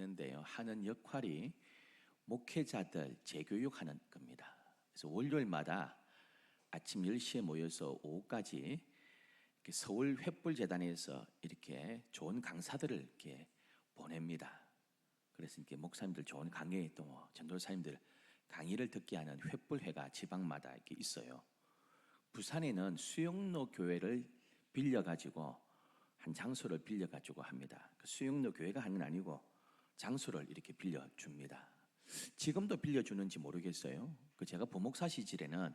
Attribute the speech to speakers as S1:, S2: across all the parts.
S1: 했는데요. 하는 역할이 목회자들 재교육하는 겁니다. 그래서 월요일마다 아침 10시에 모여서 오후까지 서울 횃불재단에서 이렇게 좋은 강사들을 이렇게 보냅니다. 그래서 이렇게 목사님들 좋은 강의 또 전도사님들 강의를 듣게 하는 횃불회가 지방마다 이렇게 있어요. 부산에는 수영로 교회를 빌려가지고 한 장소를 빌려가지고 합니다. 수영로 교회가 하는 건 아니고 장소를 이렇게 빌려줍니다. 지금도 빌려주는지 모르겠어요. 제가 부목사 시절에는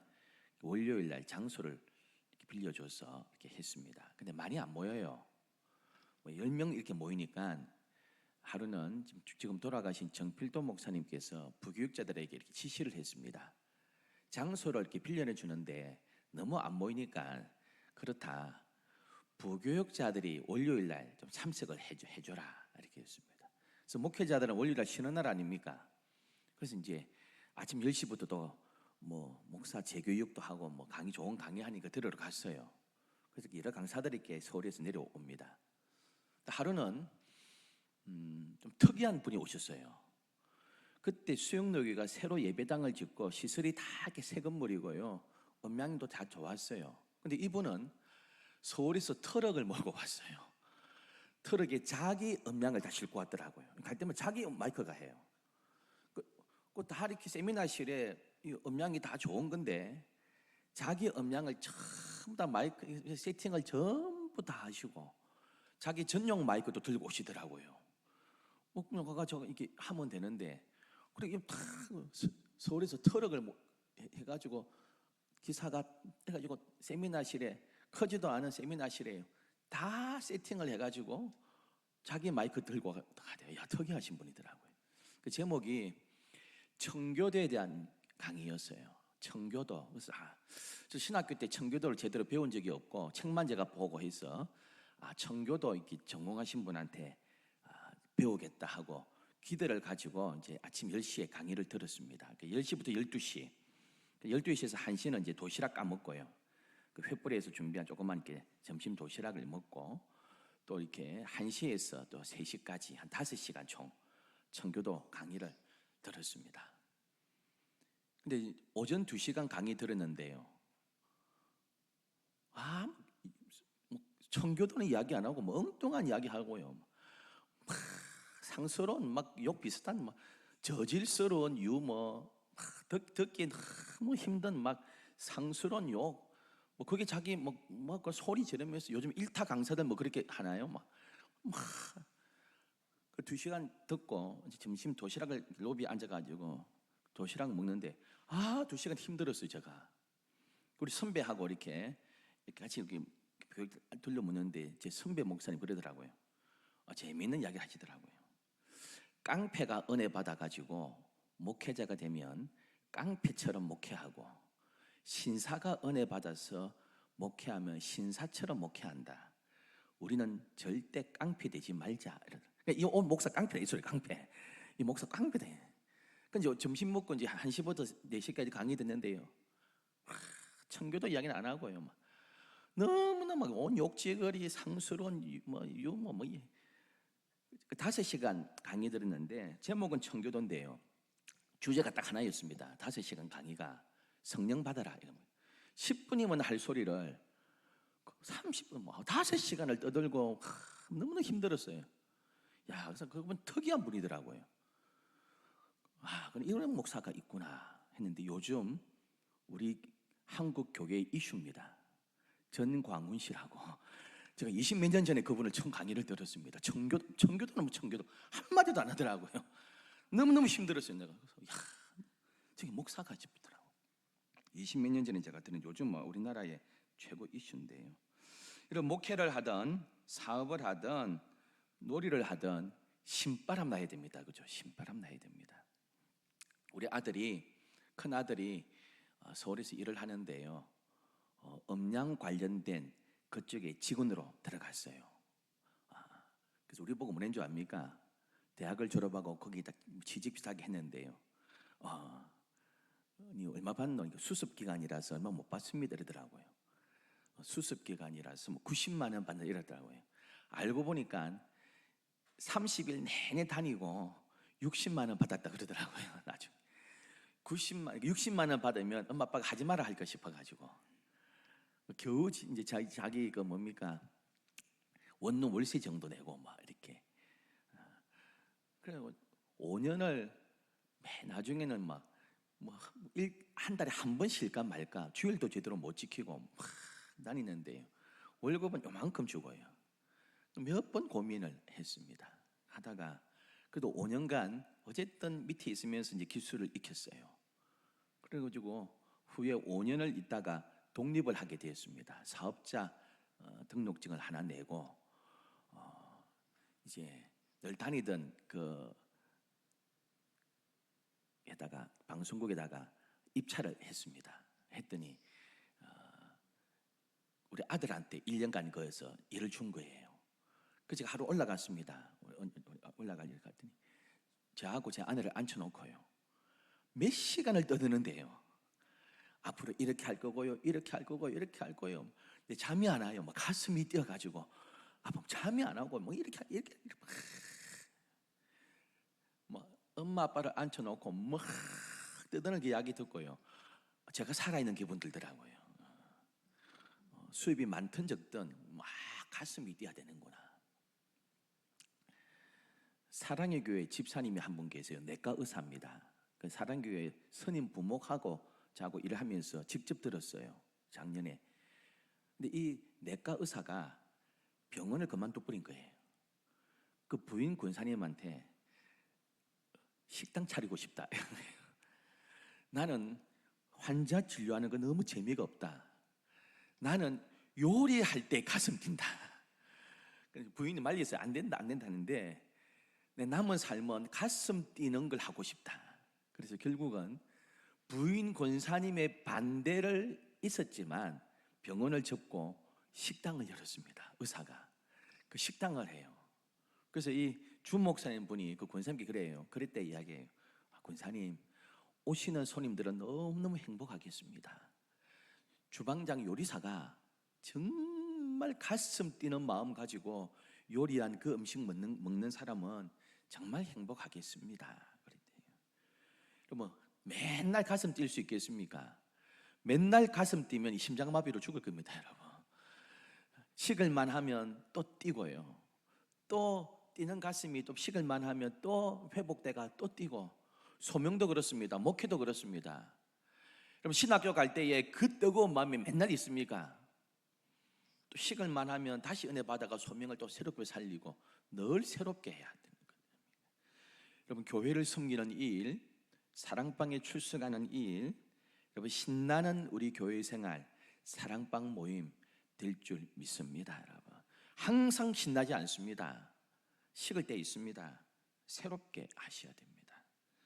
S1: 월요일 날 장소를 이렇게 빌려줘서 이렇게 했습니다. 근데 많이 안 모여요. 10명 이렇게 모이니까 하루는 지금 돌아가신 정필도 목사님께서 부교육자들에게 이렇게 지시를 했습니다. 장소를 이렇게 빌려내 주는데 너무 안 모이니까 그렇다. 부교육자들이 월요일 날 좀 참석을 해줘라 이렇게 했습니다. 그래서 목회자들은 월요일 날 쉬는 날 아닙니까? 그래서 이제 아침 10시부터 또 목사 재교육도 하고 강의 좋은 강의 하니까 들으러 갔어요. 그래서 여러 강사들이 이렇게 서울에서 내려옵니다. 하루는 좀 특이한 분이 오셨어요. 그때 수영로교가 새로 예배당을 짓고 시설이 다 이렇게 새 건물이고요. 음향도 다 좋았어요. 근데 이분은 서울에서 트럭을 몰고 왔어요. 트럭에 자기 음향을 다 싣고 왔더라고요. 갈 때면 자기 마이크가 해요. 다 이렇게 세미나실에 음향이 다 좋은 건데 자기 음향을 전부 다 마이크 세팅을 전부 다 하시고 자기 전용 마이크도 들고 오시더라고요. 그냥 가가지고 이렇게 하면 되는데 그리고 다 서울에서 트럭을 해가지고 기사가 해가지고 세미나실에 크지도 않은 세미나실에 다 세팅을 해가지고 자기 마이크 들고 가대요. 야, 특이하신 분이더라고요. 그 제목이 청교도에 대한 강의였어요. 청교도. 그래서 저 신학교 때 청교도를 제대로 배운 적이 없고 책만 제가 보고 해서 청교도 이렇게 전공하신 분한테 배우겠다 하고 기대를 가지고 이제 아침 10시에 강의를 들었습니다. 10시부터 12시. 12시에서 1시는 이제 도시락 까먹고요. 그 횃불에서 준비한 조그만 이렇게 점심 도시락을 먹고 또 이렇게 1시에서 또 3시까지 한 5시간 총 청교도 강의를 들었습니다. 근데 오전 2시간 강의 들었는데요. 청교도는 이야기 안 하고 엉뚱한 이야기 하고요. 상스러운 욕 비슷한 저질스러운 유머, 듣기 너무 힘든 상스러운 욕. 그게 자기 그 소리 지르면서 요즘 일타 강사들 그렇게 하나요? 그 2시간 듣고 이제 점심 도시락을 로비에 앉아가지고 도시락 먹는데 2시간 힘들었어요 제가. 우리 선배하고 이렇게 같이 이렇게 교육 들려 묻는데 제 선배 목사님 그러더라고요. 재미있는 이야기를 하시더라고요. 깡패가 은혜 받아가지고 목회자가 되면 깡패처럼 목회하고 신사가 은혜 받아서 목회하면 신사처럼 목회한다. 우리는 절대 깡패 되지 말자. 이 목사 깡패다 이 소리 깡패. 이 목사 깡패다. 근데 점심 먹고 이제 1시부터 4시까지 강의 듣는데요. 청교도 이야기는 안 하고요. 너무나 온 욕지거리 상스러운 유머 5시간 강의 들었는데 제목은 청교도인데요. 주제가 딱 하나였습니다. 5시간 강의가 성령 받아라. 10분이면 할 소리를 30분 5시간을 떠들고 너무나 힘들었어요. 그래서 그분 특이한 분이더라고요. 이런 목사가 있구나 했는데 요즘 우리 한국 교회의 이슈입니다. 전광훈 씨라고. 제가 20몇 년 전에 그분을 처음 강의를 들었습니다. 청교도는 청교도 한마디도 안 하더라고요. 너무너무 힘들었어요. 내가 그래서 저기 목사가 싶더라고. 20몇 년 전에 제가 들은 요즘 우리나라의 최고 이슈인데요. 이런 목회를 하든 사업을 하든 놀이를 하든 신바람 나야 됩니다. 그죠? 신바람 나야 됩니다. 우리 큰 아들이 서울에서 일을 하는데요. 음량 관련된 그쪽에 직원으로 들어갔어요. 그래서 우리 보고 뭐라는 줄 압니까? 대학을 졸업하고 거기다 취직 비슷하게 했는데요. 얼마 받노? 수습 기간이라서 얼마 못 받습니다 이러더라고요. 수습 기간이라서 90만 원 받는다 이러더라고요. 알고 보니까 30일 내내 다니고 60만 원 받았다 그러더라고요. 나중에 60만 원 받으면 엄마 아빠가 하지 마라 할까 싶어가지고 겨우 이제 자기 그 뭡니까 원룸 월세 정도 내고 막 이렇게. 그리고 5년을 맨 나중에는 막 뭐 한 달에 한 번 쉴까 말까 주일도 제대로 못 지키고 막 다니는데요. 월급은 요만큼 주고요. 몇 번 고민을 했습니다. 하다가 그래도 5년간 어쨌든 밑에 있으면서 이제 기술을 익혔어요. 그래가지고 후에 5년을 있다가 독립을 하게 되었습니다. 사업자 등록증을 하나 내고 이제 늘 다니던 그 에다가 방송국에다가 입찰을 했습니다. 했더니 우리 아들한테 1년간 거에서 일을 준 거예요. 그래서 제가 하루 올라갔습니다. 올라가려고 갔더니 저하고 제 아내를 앉혀놓고요. 몇 시간을 떠드는데요. 앞으로 이렇게 할 거고요, 이렇게 할 거고요, 이렇게 할 거예요. 근데 잠이 안 와요. 막 가슴이 뛰어가지고 잠이 안 오고 뭐 이렇게 뭐 엄마 아빠를 앉혀놓고 막 떠드는 그 이야기 듣고요. 제가 살아있는 기분 들더라고요. 수입이 많든 적든 막 가슴이 뛰어야 되는구나. 사랑의 교회 집사님이 한 분 계세요. 내과 의사입니다. 그 사랑교회 선임 부목하고 자고 일을 하면서 직접 들었어요. 작년에. 근데 이 내과 의사가 병원을 그만둬 버린 거예요. 그 부인 권사님한테 식당 차리고 싶다. 나는 환자 진료하는 거 너무 재미가 없다. 나는 요리할 때 가슴 뛴다. 부인이 말렸어요. 안 된다 하는데 내 남은 삶은 가슴 뛰는 걸 하고 싶다. 그래서 결국은 부인 권사님의 반대를 있었지만 병원을 접고 식당을 열었습니다. 의사가 그 식당을 해요. 그래서 이 주목사님 분이 그 권사님께 그래요. 그랬대 이야기해요. 권사님, 오시는 손님들은 너무너무 행복하겠습니다. 주방장 요리사가 정말 가슴 뛰는 마음 가지고 요리한 그 음식 먹는 사람은 정말 행복하겠습니다. 그랬대요. 그럼 맨날 가슴 뛸 수 있겠습니까? 맨날 가슴 뛰면 심장마비로 죽을 겁니다, 여러분. 식을만 하면 또 뛰고요. 또 뛰는 가슴이 또 식을만 하면 또 회복돼가 또 뛰고, 소명도 그렇습니다. 목회도 그렇습니다. 그럼 신학교 갈 때에 그 뜨거운 마음이 맨날 있습니까? 또 식을만 하면 다시 은혜 받아가 소명을 또 새롭게 살리고 늘 새롭게 해야 되는 거예요. 여러분, 교회를 섬기는 일, 사랑방에 출석하는 일, 여러분 신나는 우리 교회 생활, 사랑방 모임 될 줄 믿습니다. 여러분 항상 신나지 않습니다. 식을 때 있습니다. 새롭게 하셔야 됩니다.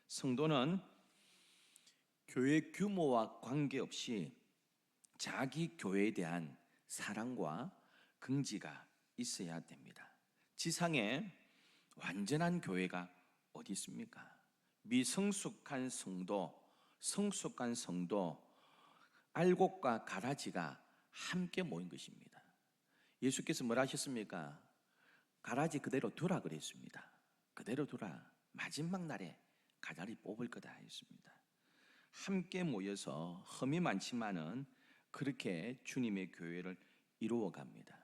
S1: 성도는 교회 규모와 관계없이 자기 교회에 대한 사랑과 긍지가 있어야 됩니다. 지상에 완전한 교회가 어디 있습니까? 미성숙한 성도, 성숙한 성도, 알곡과 가라지가 함께 모인 것입니다. 예수께서 뭐라 하셨습니까? 가라지 그대로 두라 그랬습니다. 그대로 두라. 마지막 날에 가다리 뽑을 거다 했습니다. 함께 모여서 흠이 많지만은 그렇게 주님의 교회를 이루어 갑니다.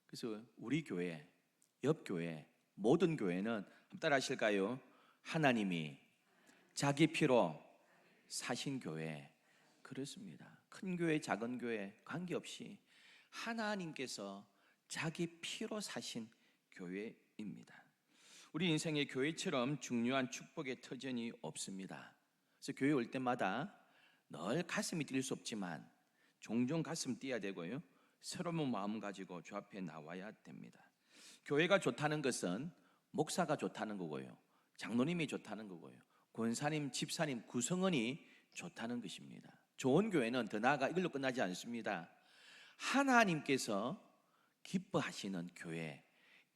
S1: 그래서 우리 교회, 옆 교회, 모든 교회는 한번 따라 하실까요? 하나님이 자기 피로 사신 교회. 그렇습니다. 큰 교회, 작은 교회 관계없이 하나님께서 자기 피로 사신 교회입니다. 우리 인생의 교회처럼 중요한 축복의 터전이 없습니다. 그래서 교회 올 때마다 늘 가슴이 뛸 수 없지만 종종 가슴 뛰어야 되고요. 새로운 마음 가지고 주 앞에 나와야 됩니다. 교회가 좋다는 것은 목사가 좋다는 거고요. 장로님이 좋다는 거고요. 권사님, 집사님, 구성원이 좋다는 것입니다. 좋은 교회는 더 나아가 이걸로 끝나지 않습니다. 하나님께서 기뻐하시는 교회,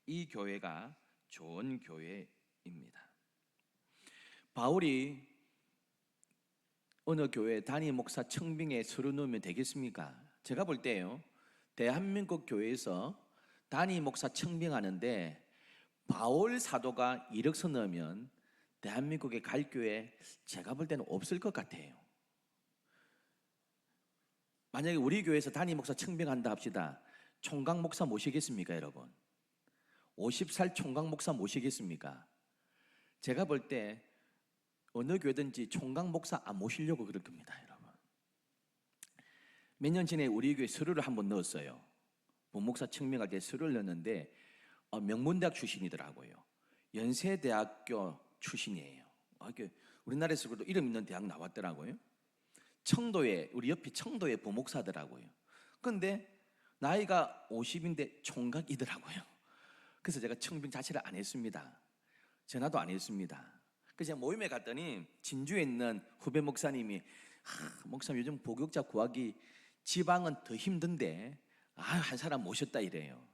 S1: 이 교회가 좋은 교회입니다. 바울이 어느 교회 담임 목사 청빙에 서류 넣으면 되겠습니까? 제가 볼 때요, 대한민국 교회에서 담임 목사 청빙하는데 바울 사도가 이력서 넣으면 대한민국의 갈 교회 제가 볼 때는 없을 것 같아요. 만약에 우리 교회에서 담임 목사 청빙한다 합시다. 총각 목사 모시겠습니까, 여러분? 50살 총각 목사 모시겠습니까? 제가 볼 때 어느 교회든지 총각 목사 안 모시려고 그럴 겁니다, 여러분. 몇 년 전에 우리 교회 서류를 한번 넣었어요. 부목사 청명할 때 서류를 넣었는데 명문대학 출신이더라고요. 연세대학교 출신이에요. 우리나라에서 그래도 이름 있는 대학 나왔더라고요. 청도에, 우리 옆에 청도에 부목사더라고요. 그런데 나이가 50인데 총각이더라고요. 그래서 제가 청빙 자체를 안 했습니다. 전화도 안 했습니다. 그래서 제가 모임에 갔더니 진주에 있는 후배 목사님이 목사님 요즘 복역자 구하기 지방은 더 힘든데 한 사람 모셨다 이래요.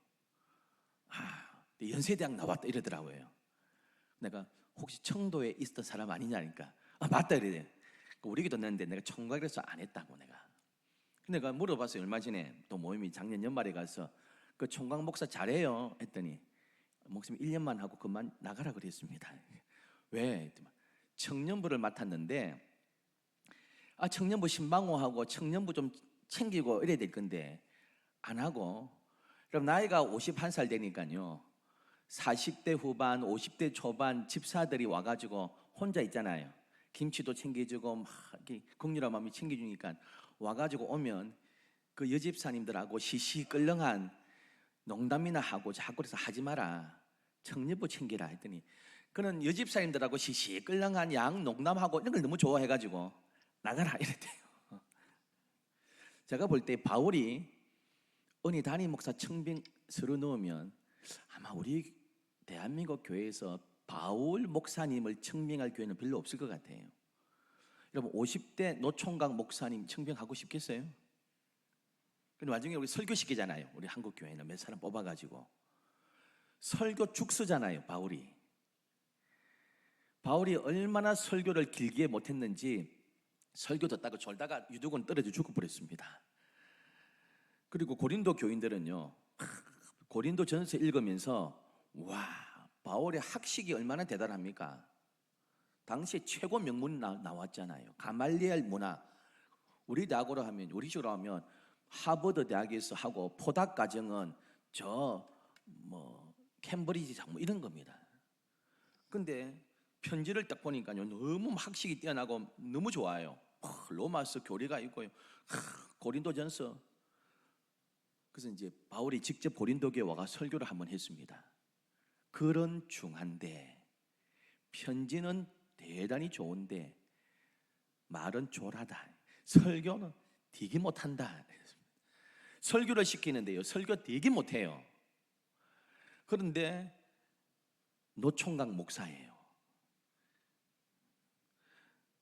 S1: 연세대학 나왔다 이러더라고요. 내가 혹시 청도에 있었던 사람 아니냐니까 맞다 이래요. 우리 교도 냈는데 내가 총각이라서 안 했다고 내가 물어봤어요. 얼마 전에 또 모임이 작년 연말에 가서 그 총각 목사 잘해요 했더니 목사님 1년만 하고 그만 나가라 그랬습니다. 왜? 청년부를 맡았는데 청년부 신방호하고 청년부 좀 챙기고 이래야 될 건데 안 하고, 그럼 나이가 51살 되니까요 40대 후반 50대 초반 집사들이 와가지고 혼자 있잖아요. 김치도 챙겨주고 막 국률한 마음이 챙겨주니까 와가지고 오면 그 여집사님들하고 시시끌렁한 농담이나 하고 자꾸 그래서 하지 마라, 청년부 챙기라 했더니 그는 여집사님들하고 시시끌렁한 양 농담하고 이런 걸 너무 좋아해가지고 나가라 이랬대요. 제가 볼 때 바울이 은희 담임 목사 청빙 서류 넣으면 아마 우리 대한민국 교회에서 바울 목사님을 청빙할 교회는 별로 없을 것 같아요. 여러분 50대 노총각 목사님 청빙하고 싶겠어요? 근데 나중에 우리 설교시키잖아요. 우리 한국 교회는 몇 사람 뽑아가지고 설교 죽쓰잖아요. 바울이 얼마나 설교를 길게 못했는지 설교 듣다가 졸다가 유두근 떨어져 죽어버렸습니다. 그리고 고린도 교인들은요 고린도 전서 읽으면서 와, 바울의 학식이 얼마나 대단합니까? 당시에 최고 명문 나왔잖아요. 가말리엘 문화. 우리 대학으로 하면, 우리 식으로 하면 하버드 대학에서 하고 포닥 과정은 캠브리지 뭐 이런 겁니다. 근데 편지를 딱 보니까요 너무 학식이 뛰어나고 너무 좋아요. 로마서 교리가 있고요. 고린도전서. 그래서 이제 바울이 직접 고린도교에 와가 설교를 한번 했습니다. 글은 중한데 편지는 대단히 좋은데 말은 졸하다. 설교는 되게 못한다. 설교를 시키는데요 설교 되게 못해요. 그런데 노총각 목사예요.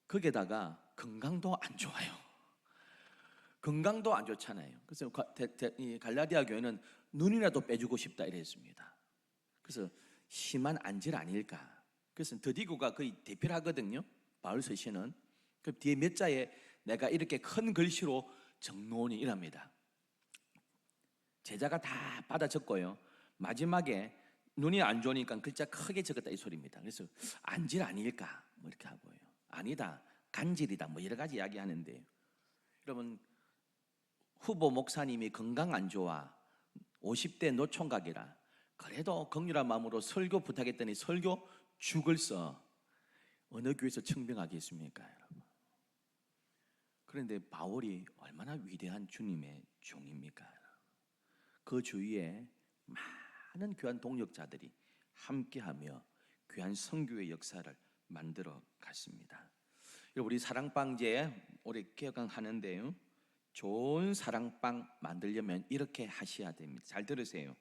S1: 거기에다가 건강도 안 좋아요. 건강도 안 좋잖아요. 그래서 갈라디아 교회는 눈이라도 빼주고 싶다 이랬습니다. 그래서 심한 안질 아닐까. 그래서 더디고가 거의 대표를 하거든요. 바울 서신은. 그 뒤에 몇 자에 내가 이렇게 큰 글씨로 정론이 이랍니다. 제자가 다 받아 적고요. 마지막에 눈이 안 좋으니까 글자 크게 적었다 이 소리입니다. 그래서 안질 아닐까 뭐 이렇게 하고요. 아니다, 간질이다 뭐 여러 가지 이야기하는데요. 여러분 후보 목사님이 건강 안 좋아 50대 노총각이라 그래도 긍휼한 마음으로 설교 부탁했더니 설교 죽을 써 어느 교회에서 청빙하겠습니까, 여러분? 그런데 바울이 얼마나 위대한 주님의 종입니까? 그 주위에 많은 귀한 동역자들이 함께하며 귀한 선교의 역사를 만들어 갔습니다. 우리 사랑방제 올해 개강하는데요 좋은 사랑방 만들려면 이렇게 하셔야 됩니다. 잘 들으세요.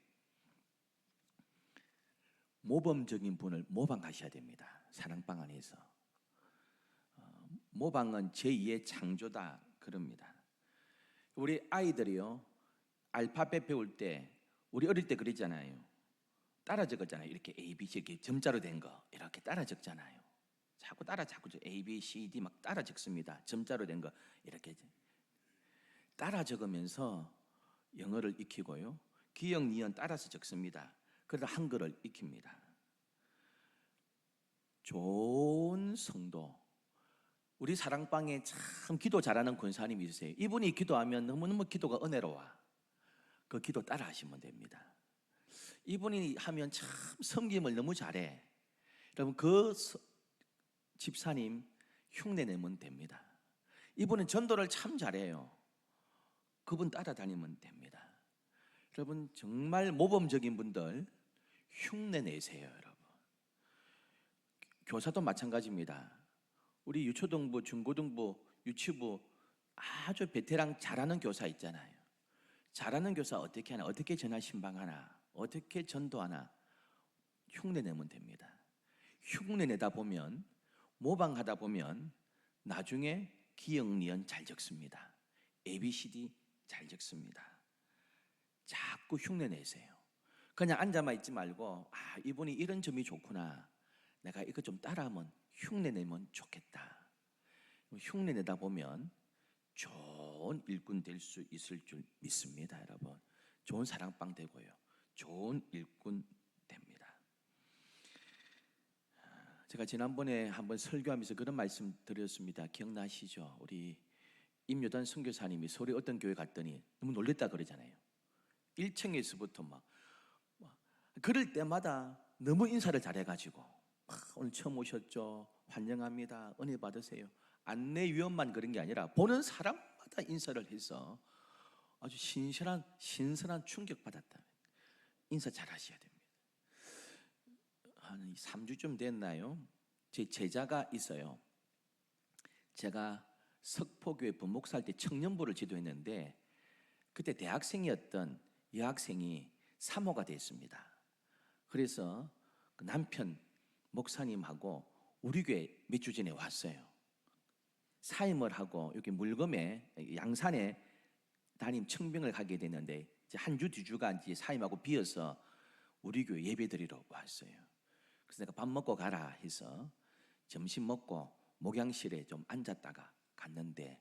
S1: 모범적인 분을 모방하셔야 됩니다. 사랑방 안에서. 모방은 제2의 창조다 그럽니다. 우리 아이들이요 알파벳 배울 때 우리 어릴 때 그랬잖아요. 따라 적었잖아요. 이렇게 A, B, C 이렇게 점자로 된 거 이렇게 따라 적잖아요. 자꾸 A, B, C, D 막 따라 적습니다. 점자로 된 거 이렇게 따라 적으면서 영어를 익히고요. 기역, 니은 따라서 적습니다. 그러다 한글을 익힙니다. 좋은 성도, 우리 사랑방에 참 기도 잘하는 권사님이 있으세요. 이분이 기도하면 너무너무 기도가 은혜로워. 그 기도 따라 하시면 됩니다. 이분이 하면 참 섬김을 너무 잘해. 여러분 그 집사님 흉내 내면 됩니다. 이분은 전도를 참 잘해요. 그분 따라다니면 됩니다. 여러분 정말 모범적인 분들 흉내 내세요. 여러분 교사도 마찬가지입니다. 우리 유초등부, 중고등부, 유치부 아주 베테랑 잘하는 교사 있잖아요. 잘하는 교사 어떻게 하나, 어떻게 전화 신방하나, 어떻게 전도하나 흉내 내면 됩니다. 흉내 내다 보면, 모방하다 보면 나중에 기억, 니은 잘 적습니다. ABCD 잘 적습니다. 자꾸 흉내 내세요. 그냥 앉아만 있지 말고 이분이 이런 점이 좋구나, 내가 이거 좀 따라하면 흉내 내면 좋겠다. 흉내 내다 보면 좋은 일꾼 될 수 있을 줄 믿습니다. 여러분 좋은 사랑방 되고요, 좋은 일꾼 됩니다. 제가 지난번에 한번 설교하면서 그런 말씀 드렸습니다. 기억나시죠? 우리 임요단 선교사님이 서울에 어떤 교회 갔더니 너무 놀랬다 그러잖아요. 1층에서부터 막 그럴 때마다 너무 인사를 잘해가지고 오늘 처음 오셨죠? 환영합니다. 은혜 받으세요. 안내위원만 그런 게 아니라 보는 사람마다 인사를 해서 아주 신선한 충격받았다. 인사 잘 하셔야 됩니다. 한 3주쯤 됐나요? 제 제자가 있어요. 제가 석포교회 본목사할 때 청년부를 지도했는데 그때 대학생이었던 여학생이 사모가 됐습니다. 그래서 그 남편 목사님하고 우리 교회 몇 주 전에 왔어요. 사임을 하고 여기 물검에 양산에 담임 청빙을 가게 됐는데 이제 한 주, 두 주가 이제 사임하고 비어서 우리 교회 예배드리러 왔어요. 그래서 내가 밥 먹고 가라 해서 점심 먹고 목양실에 좀 앉았다가 갔는데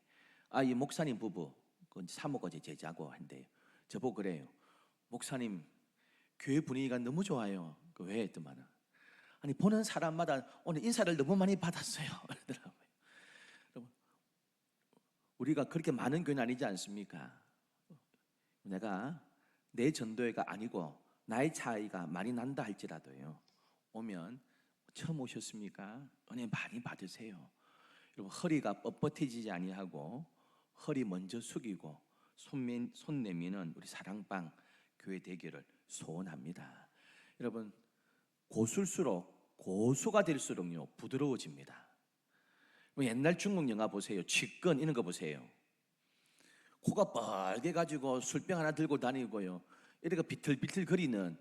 S1: 이 목사님 부부, 그 사모가 제 제자고 한데요. 저보고 그래요. 목사님 교회 분위기가 너무 좋아요. 그 왜 했더만은 아니 보는 사람마다 오늘 인사를 너무 많이 받았어요. 그러더라고요. 여러분 우리가 그렇게 많은 교회는 아니지 않습니까? 내가 내 전도회가 아니고 나의 차이가 많이 난다 할지라도요, 오면 처음 오셨습니까? 은혜 많이 받으세요. 여러분 허리가 뻣뻣해지지 아니하고 허리 먼저 숙이고 손 내미는 우리 사랑방 교회 되기를 소원합니다. 여러분 고술수록 고수가 될수록요 부드러워집니다. 옛날 중국 영화 보세요. 취권 이런 거 보세요. 코가 빨개 가지고 술병 하나 들고 다니고요, 이렇게 비틀비틀 거리는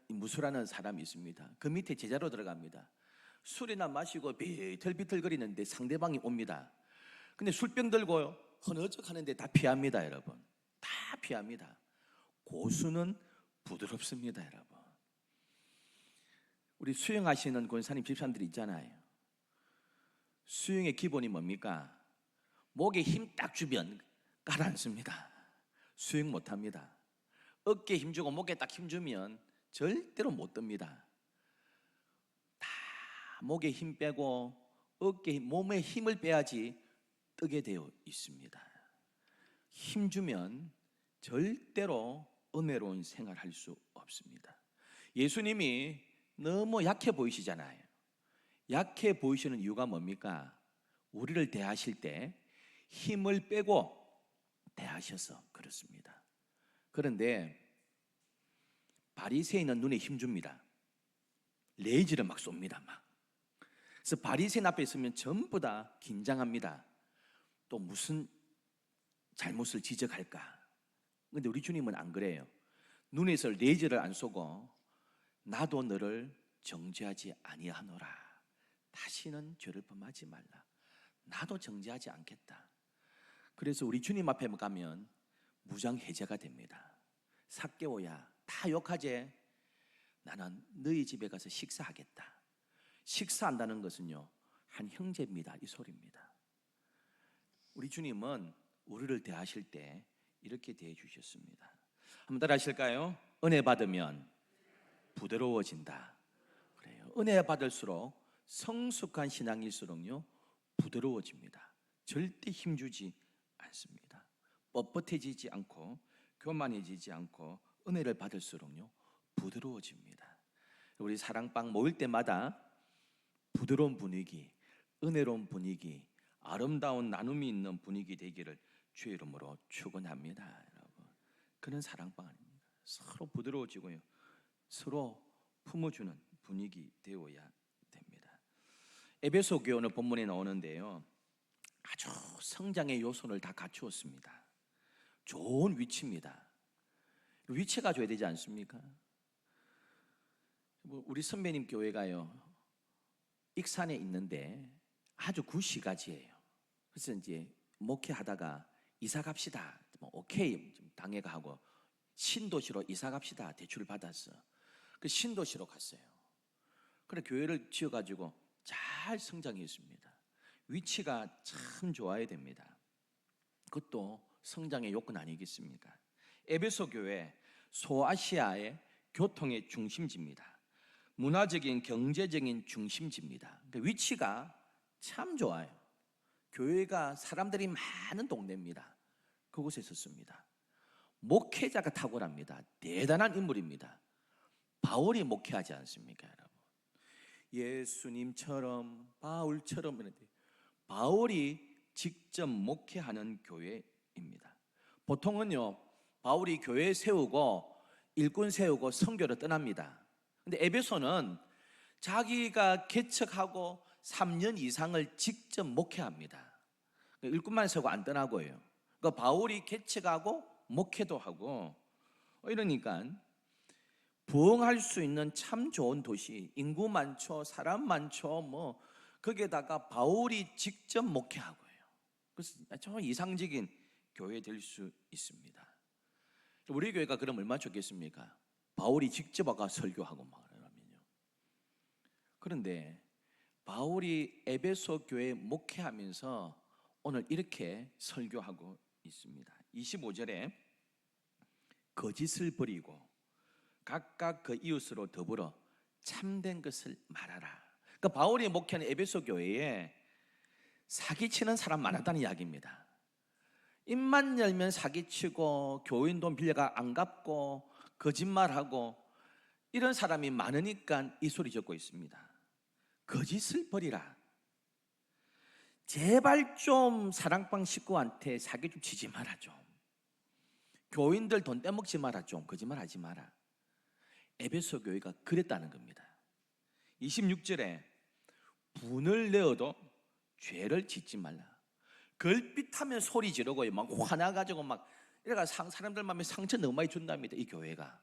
S1: 무술하는 사람이 있습니다. 그 밑에 제자로 들어갑니다. 술이나 마시고 비틀비틀 거리는데 상대방이 옵니다. 근데 술병 들고요 허느적 하는데 다 피합니다. 여러분 다 피합니다. 고수는 부드럽습니다. 여러분 우리 수영하시는 권사님 집사님들이 있잖아요. 수영의 기본이 뭡니까? 목에 힘 딱 주면 가라앉습니다. 수영 못합니다. 어깨에 힘주고 목에 딱 힘주면 절대로 못 듭니다. 다 목에 힘 빼고 어깨에 몸에 힘을 빼야지 뜨게 되어 있습니다. 힘주면 절대로 은혜로운 생활할 수 없습니다. 예수님이 너무 약해 보이시잖아요. 약해 보이시는 이유가 뭡니까? 우리를 대하실 때 힘을 빼고 대하셔서 그렇습니다. 그런데 바리새인은 눈에 힘줍니다. 레이지를 막 쏩니다. 막. 그래서 바리새인 앞에 있으면 전부 다 긴장합니다. 또 무슨 잘못을 지적할까? 근데 우리 주님은 안 그래요. 눈에서 레이저를 안 쏘고 나도 너를 정죄하지 아니하노라. 다시는 죄를 범하지 말라. 나도 정죄하지 않겠다. 그래서 우리 주님 앞에 가면 무장해제가 됩니다. 삭개오야 다 욕하지? 나는 너희 집에 가서 식사하겠다. 식사한다는 것은요 한 형제입니다. 이 소리입니다. 우리 주님은 우리를 대하실 때 이렇게 대해 주셨습니다. 한번 따라 하실까요? 은혜 받으면 부드러워진다. 그래요. 은혜 받을수록 성숙한 신앙일수록요 부드러워집니다. 절대 힘주지 않습니다. 뻣뻣해지지 않고 교만해지지 않고 은혜를 받을수록요 부드러워집니다. 우리 사랑방 모일 때마다 부드러운 분위기, 은혜로운 분위기, 아름다운 나눔이 있는 분위기 되기를 주의 이름으로 축원합니다. 여러분, 그런 사랑방 아닙니까? 서로 부드러워지고요, 서로 품어주는 분위기 되어야 됩니다. 에베소 교회 오늘 본문에 나오는데요, 아주 성장의 요소를 다 갖추었습니다. 좋은 위치입니다. 위치가 줘야 되지 않습니까? 우리 선배님 교회가요 익산에 있는데 아주 구시가지예요. 그래서 이제 목회하다가 이사 갑시다, 오케이 당회가 하고 신도시로 이사 갑시다 대출을 받았어. 그 신도시로 갔어요. 그래 교회를 지어가지고 잘 성장했습니다. 위치가 참 좋아야 됩니다. 그것도 성장의 요건 아니겠습니까? 에베소 교회 소아시아의 교통의 중심지입니다. 문화적인 경제적인 중심지입니다. 그러니까 위치가 참 좋아요. 교회가 사람들이 많은 동네입니다. 그곳에 있었습니다. 목회자가 탁월합니다. 대단한 인물입니다. 바울이 목회하지 않습니까, 여러분? 예수님처럼 바울처럼 이런데 바울이 직접 목회하는 교회입니다. 보통은요 바울이 교회 세우고 일꾼 세우고 선교를 떠납니다. 근데 에베소는 자기가 개척하고 3년 이상을 직접 목회합니다. 일꾼만 세우고 안 떠나고요. 그러니까 바울이 개척하고 목회도 하고 이러니까 부흥할 수 있는 참 좋은 도시, 인구 많죠, 사람 많죠, 뭐 거기에다가 바울이 직접 목회하고요. 그래서 좀 이상적인 교회 될 수 있습니다. 우리 교회가 그럼 얼마나 좋겠습니까? 바울이 직접 와가 설교하고 말하면요. 그런데 바울이 에베소 교회 목회하면서 오늘 이렇게 설교하고 있습니다. 25절에 거짓을 버리고 각각 그 이웃으로 더불어 참된 것을 말하라. 그러니까 바울이 목회하는 에베소 교회에 사기치는 사람 많았다는 이야기입니다. 입만 열면 사기치고 교인 돈 빌려가 안 갚고 거짓말하고 이런 사람이 많으니까 이 소리 적고 있습니다. 거짓을 버리라. 제발 좀 사랑방 식구한테 사기 좀 치지 마라. 좀 교인들 돈 떼먹지 마라. 좀 거짓말하지 마라. 에베소 교회가 그랬다는 겁니다. 26절에 분을 내어도 죄를 짓지 말라. 걸핏하면 소리 지르고 막 화나가지고 막 이래가 사람들 마음에 상처 너무 많이 준답니다. 이 교회가.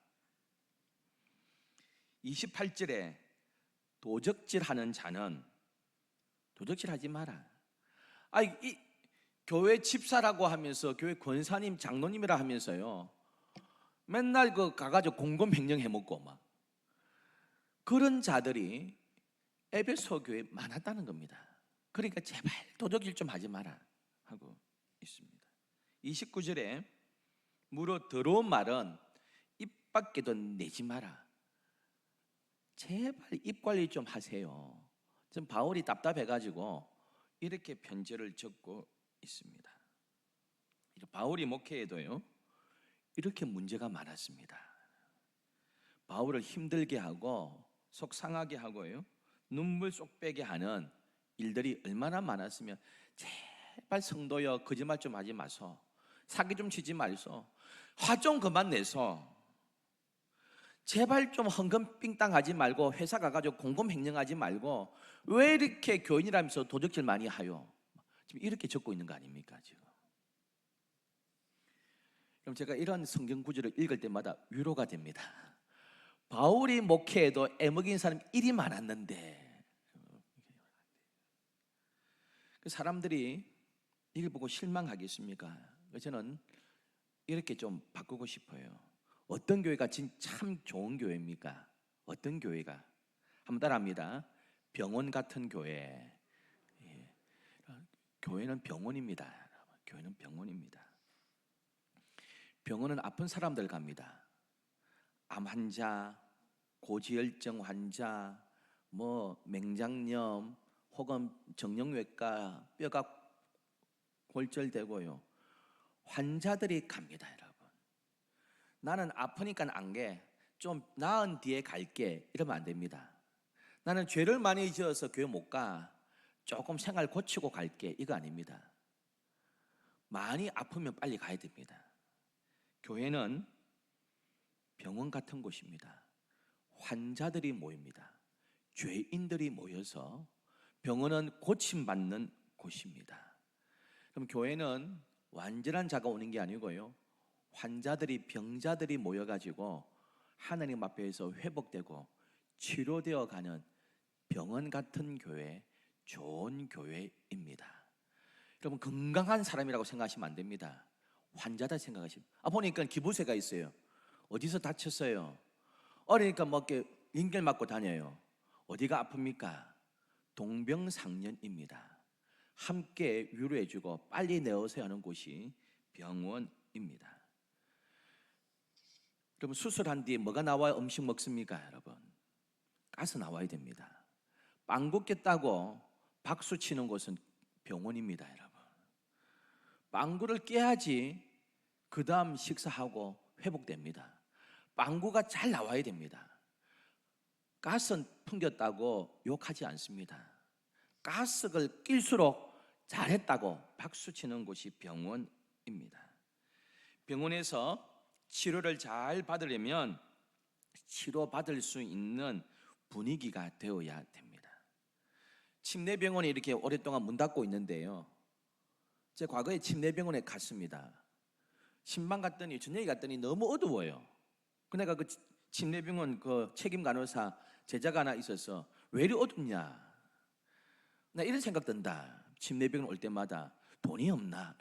S1: 28절에 도적질하는 자는 도적질하지 마라. 이 교회 집사라고 하면서 교회 권사님 장로님이라 하면서요 맨날 그 가가지고 공검횡령 해먹고 막 그런 자들이 에베소 교회에 많았다는 겁니다. 그러니까 제발 도적질 좀 하지 마라 하고 있습니다. 29절에 무릇 더러운 말은 입 밖에도 내지 마라. 제발 입 관리 좀 하세요. 지금 바울이 답답해가지고 이렇게 편지를 적고 있습니다. 바울이 목회에도요 이렇게 문제가 많았습니다. 바울을 힘들게 하고 속 상하게 하고요 눈물 쏙 빼게 하는 일들이 얼마나 많았으면 제발 성도여 거짓말 좀 하지 마소, 사기 좀 치지 말소, 화 좀 그만 내소, 제발 좀 헌금 삥땅 하지 말고 회사 가가지고 공금횡령하지 말고 왜 이렇게 교인이라면서 도적질 많이 하요? 지금 이렇게 적고 있는 거 아닙니까 지금? 그럼 제가 이런 성경 구절을 읽을 때마다 위로가 됩니다. 바울이 목회에도 애먹인 사람 일이 많았는데 사람들이 이걸 보고 실망하겠습니까? 저는 이렇게 좀 바꾸고 싶어요. 어떤 교회가 참 좋은 교회입니까? 어떤 교회가? 한번 따라합니다. 병원 같은 교회. 교회는 병원입니다. 교회는 병원입니다. 병원은 아픈 사람들 갑니다. 암 환자, 고지혈증 환자, 뭐 맹장염 혹은 정형외과 뼈가 골절되고요. 환자들이 갑니다, 여러분. 나는 아프니까 안 게, 좀 나은 뒤에 갈게 이러면 안 됩니다. 나는 죄를 많이 지어서 교회 못 가, 조금 생활 고치고 갈게, 이거 아닙니다. 많이 아프면 빨리 가야 됩니다. 교회는 병원 같은 곳입니다. 환자들이 모입니다. 죄인들이 모여서 병원은 고침받는 곳입니다. 그럼 교회는 완전한 자가 오는 게 아니고요, 환자들이, 병자들이 모여가지고 하나님 앞에서 회복되고 치료되어 가는 병원 같은 교회, 좋은 교회입니다. 여러분, 건강한 사람이라고 생각하시면 안 됩니다. 환자다 생각하시면. 보니까 기부세가 있어요. 어디서 다쳤어요? 어리니까 뭐 이렇게 링겔 맞고 다녀요. 어디가 아픕니까? 동병상련입니다. 함께 위로해주고 빨리 내오세요 하는 곳이 병원입니다. 여러분, 수술한 뒤에 뭐가 나와야 음식 먹습니까? 여러분, 가스 나와야 됩니다. 빵구 깼다고 박수 치는 곳은 병원입니다. 여러분, 빵구를 깨야지 그 다음 식사하고 회복됩니다. 빵구가 잘 나와야 됩니다. 가스 풍겼다고 욕하지 않습니다. 가스를 낄수록 잘했다고 박수 치는 곳이 병원입니다. 병원에서 치료를 잘 받으려면 치료받을 수 있는 분위기가 되어야 됩니다. 침례병원이 이렇게 오랫동안 문 닫고 있는데요, 제 과거에 침례병원에 갔습니다. 신방 갔더니, 저녁에 갔더니 너무 어두워요. 내가 그 침례병원 그 책임 간호사 제자가 하나 있어서 왜 이리 어둡냐, 나 이런 생각 든다. 침례병원 올 때마다 돈이 없나?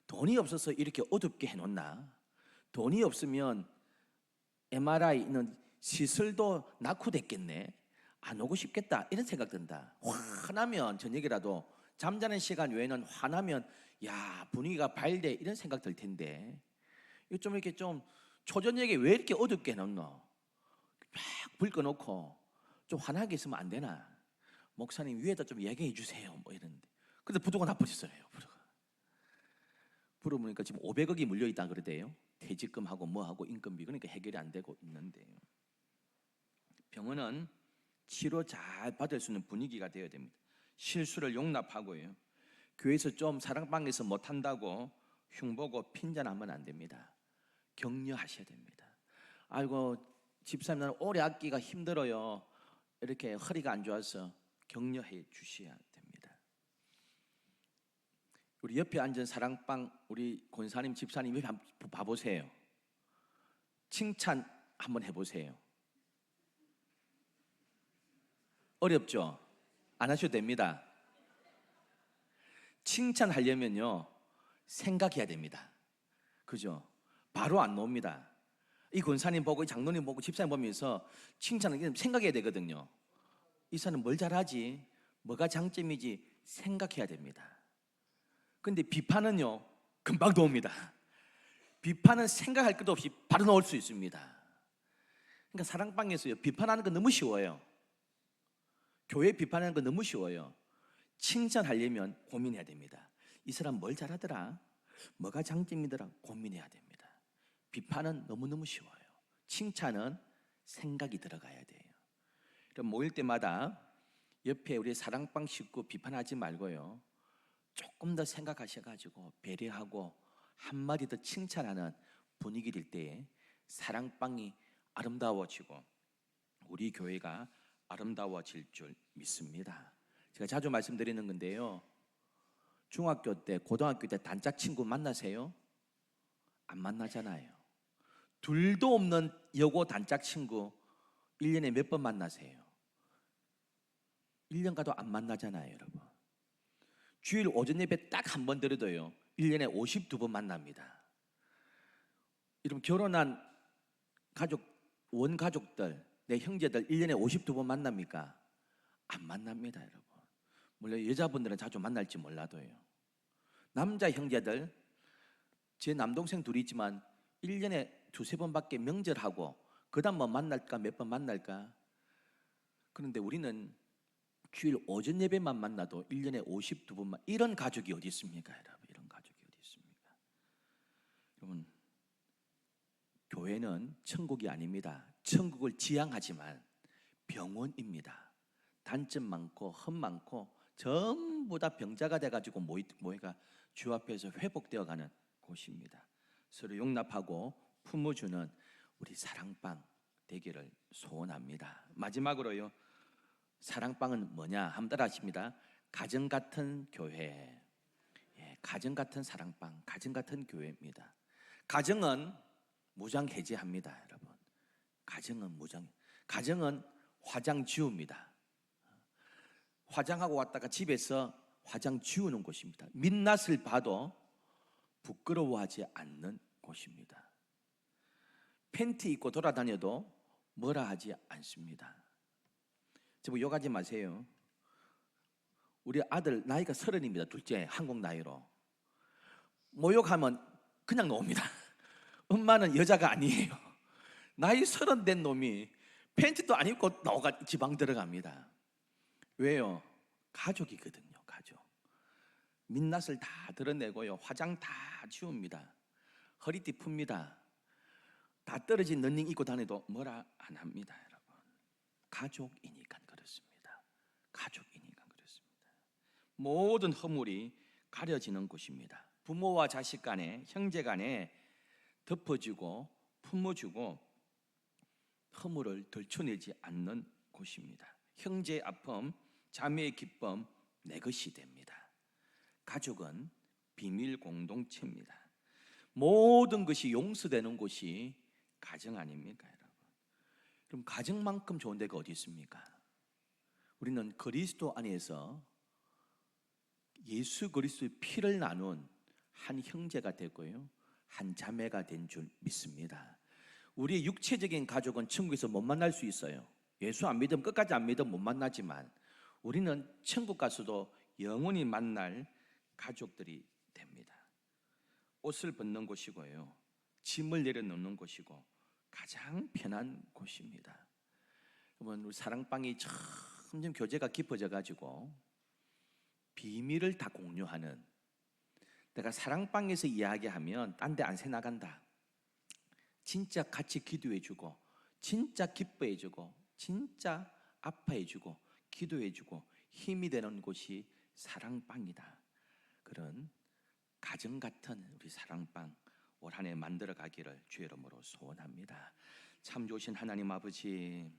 S1: 돈이 없어서 이렇게 어둡게 해놓나? 돈이 없으면 MRI 있는 시설도 낙후됐겠네. 안 오고 싶겠다, 이런 생각 든다. 화나면, 저녁이라도 잠자는 시간 외에는 화나면 야, 분위기가 밝대, 이런 생각 들 텐데, 이거 좀 이렇게 좀 초저녁에 왜 이렇게 어둡게 해놓노? 막 불 꺼놓고 좀 환하게 있으면 안 되나? 목사님 위에다 좀 얘기해 주세요, 뭐 이러는데. 근데 부도가 나빠졌어요. 부도 보니까 지금 500억이 물려 있다 그러대요. 퇴직금하고 뭐하고 인건비. 그러니까 해결이 안 되고 있는데요. 병원은 치료 잘 받을 수 있는 분위기가 되어야 됩니다. 실수를 용납하고요, 교회에서 좀 사랑방에서 못한다고 흉보고 핀잔하면 안 됩니다. 격려하셔야 됩니다. 아이고 집사님, 나는 오래 앉기가 힘들어요, 이렇게 허리가 안 좋아서 격려해 주셔야 됩니다. 우리 옆에 앉은 사랑방 우리 권사님, 집사님 옆에 한번 봐보세요. 칭찬 한번 해보세요. 어렵죠? 안 하셔도 됩니다. 칭찬하려면요, 생각해야 됩니다. 그죠? 바로 안 나옵니다. 이 권사님 보고, 이 장로님 보고, 집사님 보면서 칭찬을 생각해야 되거든요. 이 사람은 뭘 잘하지? 뭐가 장점이지? 생각해야 됩니다. 근데 비판은요, 금방 나옵니다. 비판은 생각할 것도 없이 바로 나올 수 있습니다. 그러니까 사랑방에서요, 비판하는 건 너무 쉬워요. 교회 비판하는 건 너무 쉬워요. 칭찬하려면 고민해야 됩니다. 이 사람 뭘 잘하더라? 뭐가 장점이더라? 고민해야 됩니다. 비판은 너무너무 쉬워요. 칭찬은 생각이 들어가야 돼요. 그럼 모일 때마다 옆에 우리 사랑방 식구 비판하지 말고요, 조금 더 생각하셔가지고 배려하고 한마디 더 칭찬하는 분위기 될 때에 사랑방이 아름다워지고 우리 교회가 아름다워질 줄 믿습니다. 제가 자주 말씀드리는 건데요, 중학교 때, 고등학교 때 단짝 친구 만나세요? 안 만나잖아요. 둘도 없는 여고 단짝 친구 1년에 몇 번 만나세요? 1년 가도 안 만나잖아요, 여러분. 주일 오전 예배 딱 한 번 드려도요, 1년에 52번 만납니다. 여러분, 결혼한 가족, 원가족들, 내 형제들 1년에 52번 만납니까? 안 만납니다, 여러분. 물론 여자분들은 자주 만날지 몰라도요. 남자 형제들, 제 남동생 둘이 있지만 1년에 두세 번밖에 명절하고, 그 다음 뭐 만날까, 몇 번 만날까? 그런데 우리는 주일 오전 예배만 만나도 1년에 52번만, 이런 가족이 어디 있습니까, 여러분? 이런 가족이 어디 있습니까? 여러분, 교회는 천국이 아닙니다. 천국을 지향하지만 병원입니다. 단점 많고 흠 많고 전부 다 병자가 돼가지고 모이가 주 앞에서 회복되어가는 곳입니다. 서로 용납하고 품어주는 우리 사랑방 되기를 소원합니다. 마지막으로요, 사랑방은 뭐냐? 한번 따라 하십니다. 가정 같은 교회, 가정 같은 사랑방, 가정 같은 교회입니다. 가정은 무장 해제합니다, 여러분. 가정은 화장 지웁니다. 화장하고 왔다가 집에서 화장 지우는 곳입니다. 민낯을 봐도 부끄러워하지 않는 곳입니다. 팬티 입고 돌아다녀도 뭐라 하지 않습니다. 저보고 욕하지 마세요. 우리 아들 나이가 30입니다. 둘째, 한국 나이로. 모욕하면 그냥 놓습니다. 엄마는 여자가 아니에요. 나이 30 된 놈이 팬티도 안 입고 나오가 지방 들어갑니다. 왜요? 가족이거든요. 가족. 민낯을 다 드러내고요, 화장 다 지웁니다. 허리띠 풉니다. 다 떨어진 러닝 입고 다녀도 뭐라 안 합니다, 여러분. 가족이니까 그렇습니다. 가족이니까 그렇습니다. 모든 허물이 가려지는 곳입니다. 부모와 자식 간에, 형제 간에 덮어주고 품어주고 허물을 덜쳐내지 않는 곳입니다. 형제의 아픔, 자매의 기쁨 내 것이 됩니다. 가족은 비밀 공동체입니다. 모든 것이 용서되는 곳이 가정 아닙니까, 여러분? 그럼 가정만큼 좋은 데가 어디 있습니까? 우리는 그리스도 안에서 예수 그리스도의 피를 나눈 한 형제가 되고요, 한 자매가 된 줄 믿습니다. 우리의 육체적인 가족은 천국에서 못 만날 수 있어요. 예수 안 믿으면, 끝까지 안 믿으면 못 만나지만 우리는 천국 가서도 영원히 만날 가족들이 됩니다. 옷을 벗는 곳이고요, 짐을 내려놓는 곳이고 가장 편한 곳입니다. 여러분, 우리 사랑방이 점점 교제가 깊어져 가지고 비밀을 다 공유하는, 내가 사랑방에서 이야기하면 딴 데 안 새 나간다, 진짜 같이 기도해주고 진짜 기뻐해주고 진짜 아파해주고 기도해주고 힘이 되는 곳이 사랑방이다. 그런 가정 같은 우리 사랑방 올 한 해 만들어 가기를 주의 이름으로 소원합니다. 참 좋으신 하나님 아버지,